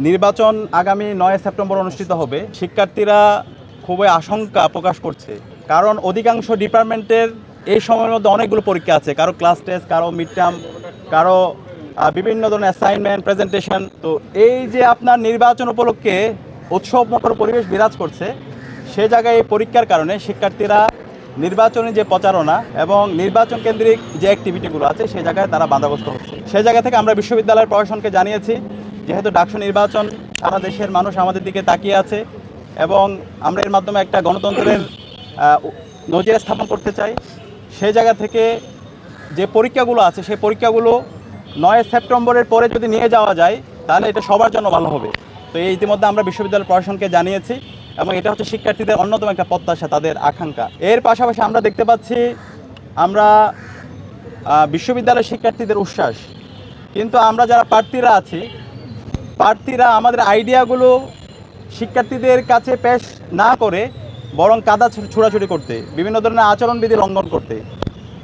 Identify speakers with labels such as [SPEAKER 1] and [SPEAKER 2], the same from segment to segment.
[SPEAKER 1] নির্বাচন আগামী 9 সেপ্টেম্বর অনুষ্ঠিত হবে। শিক্ষার্থীরা খুবই আশঙ্কা প্রকাশ করছে, কারণ অধিকাংশ ডিপার্টমেন্টের এই সময়ের মধ্যে অনেকগুলো পরীক্ষা আছে, কারো ক্লাস টেস্ট, কারো মিড টার্ম, কারো বিভিন্ন ধরনের অ্যাসাইনমেন্ট, প্রেজেন্টেশন। তো এই যে আপনার নির্বাচন উপলক্ষে উৎসবমুখর পরিবেশ বিরাজ করছে, সে জায়গায় এই পরীক্ষার কারণে শিক্ষার্থীরা নির্বাচনী যে প্রচারণা এবং নির্বাচন কেন্দ্রিক যে অ্যাক্টিভিটিগুলো আছে সে জায়গায় তারা বাধাগ্রস্ত হচ্ছে। সে জায়গা থেকে আমরা বিশ্ববিদ্যালয়ের প্রশাসনকে জানিয়েছি, যেহেতু ডাকসু নির্বাচন সারা দেশের মানুষ আমাদের দিকে তাকিয়ে আছে এবং আমরা এর মাধ্যমে একটা গণতন্ত্রের নজির স্থাপন করতে চাই, সেই জায়গা থেকে যে পরীক্ষাগুলো আছে সেই পরীক্ষাগুলো 9 সেপ্টেম্বরের পরে যদি নিয়ে যাওয়া যায় তাহলে এটা সবার জন্য ভালো হবে। তো এই ইতিমধ্যে আমরা বিশ্ববিদ্যালয় প্রশাসনকে জানিয়েছি এবং এটা হচ্ছে শিক্ষার্থীদের অন্যতম একটা প্রত্যাশা, তাদের আকাঙ্ক্ষা। এর পাশাপাশি আমরা দেখতে পাচ্ছি আমরা বিশ্ববিদ্যালয়ের শিক্ষার্থীদের উচ্ছ্বাস, কিন্তু আমরা যারা প্রার্থীরা আমাদের আইডিয়াগুলো শিক্ষার্থীদের কাছে পেশ না করে বরং কাদা ছোড়াছুড়ি করতে, বিভিন্ন ধরনের আচরণবিধি লঙ্ঘন করতে,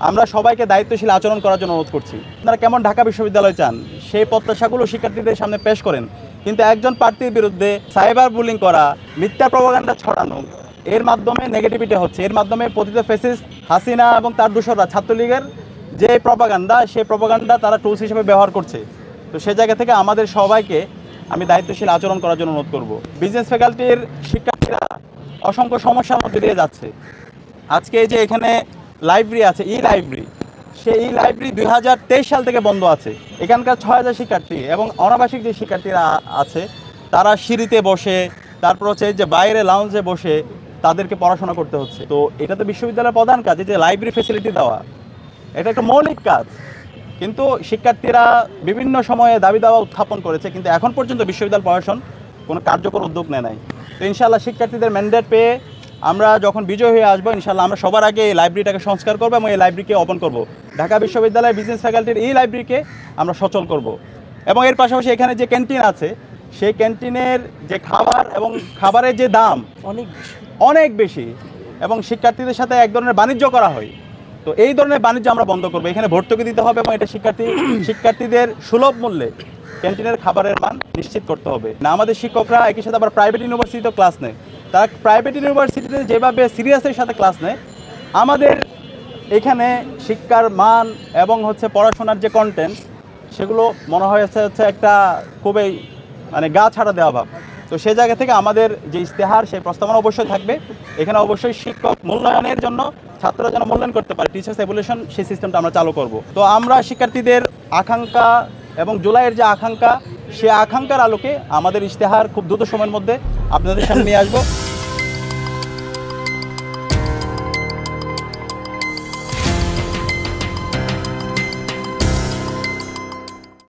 [SPEAKER 1] আমরা সবাইকে দায়িত্বশীল আচরণ করার জন্য অনুরোধ করছি। আপনারা কেমন ঢাকা বিশ্ববিদ্যালয় চান সেই প্রত্যাশাগুলো শিক্ষার্থীদের সামনে পেশ করেন, কিন্তু একজন প্রার্থীর বিরুদ্ধে সাইবার বুলিং করা, মিথ্যা প্রপাগান্ডা ছড়ানো, এর মাধ্যমে নেগেটিভিটি হচ্ছে, এর মাধ্যমে পতিত ফ্যাসিস্ট হাসিনা এবং তার দোসররা ছাত্রলীগের যে প্রপাগান্ডা সেই প্রপাগান্ডা তারা টুলস হিসেবে ব্যবহার করছে। তো সে জায়গা থেকে আমাদের সবাইকে আমি দায়িত্বশীল আচরণ করার জন্য অনুরোধ করব। বিজনেস ফ্যাকাল্টির শিক্ষার্থীরা অসংখ্য সমস্যার মধ্যে দিয়ে যাচ্ছে। আজকে এই যে এখানে লাইব্রেরি আছে, লাইব্রেরি, সেই লাইব্রেরি 2023 সাল থেকে বন্ধ আছে। এখানকার 6000 শিক্ষার্থী এবং অনাবাসিক যে শিক্ষার্থীরা আছে তারা সিঁড়িতে বসে, তারপর হচ্ছে যে বাইরে লাউঞ্জে বসে তাদেরকে পড়াশোনা করতে হচ্ছে। তো এটা তো বিশ্ববিদ্যালয়ের প্রধান কাজ, যে লাইব্রেরি ফ্যাসিলিটি দেওয়া, এটা একটা মৌলিক কাজ। কিন্তু শিক্ষার্থীরা বিভিন্ন সময়ে দাবি দাওয়া উত্থাপন করেছে, কিন্তু এখন পর্যন্ত বিশ্ববিদ্যালয় প্রশাসন কোনো কার্যকর উদ্যোগ নেয় নাই। তো ইনশাআল্লাহ শিক্ষার্থীদের ম্যান্ডেট পেয়ে আমরা যখন বিজয় হয়ে আসবো, ইনশাআল্লাহ আমরা সবার আগে এই লাইব্রেরিটাকে সংস্কার করবো এবং এই লাইব্রেরিকে ওপেন করব। ঢাকা বিশ্ববিদ্যালয়ের বিজনেস ফ্যাকাল্টির এই লাইব্রেরিকে আমরা সচল করব। এবং এর পাশাপাশি এখানে যে ক্যান্টিন আছে সেই ক্যান্টিনের যে খাবার এবং খাবারের যে দাম অনেক বেশি এবং শিক্ষার্থীদের সাথে এক ধরনের বাণিজ্য করা হয়। তো এই ধরনের বাণিজ্য আমরা বন্ধ করবো। এখানে ভর্তুকি দিতে হবে এবং এটা শিক্ষার্থীদের সুলভ মূল্যে ক্যান্টিনের খাবারের মান নিশ্চিত করতে হবে না। আমাদের শিক্ষকরা একই সাথে আবার প্রাইভেট ইউনিভার্সিটিতেও ক্লাস নেয়, তারা প্রাইভেট ইউনিভার্সিটিতে যেভাবে সিরিয়াসের সাথে ক্লাস নেয়, আমাদের এখানে শিক্ষার মান এবং হচ্ছে পড়াশোনার যে কন্টেন্ট সেগুলো মনে হয়েছে একটা খুবই গা ছাড়া দেওয়া ভাব। তো সেই জায়গা থেকে আমাদের যে ইশতেহার সেই প্রস্তাবনা অবশ্যই থাকবে। এখানে অবশ্যই শিক্ষক মূল্যায়নের জন্য ছাত্ররা যেন মূল্যায়ন করতে পারে, টিচার্স এভ্যালুয়েশন, সেই সিস্টেমটা আমরা চালু করব। তো আমরা শিক্ষার্থীদের আকাঙ্ক্ষা এবং জুলাইয়ের যে আকাঙ্ক্ষা, সে আকাঙ্ক্ষার আলোকে আমাদের ইশতেহার খুব দ্রুত সময়ের মধ্যে আপনাদের সামনে নিয়ে আসবো।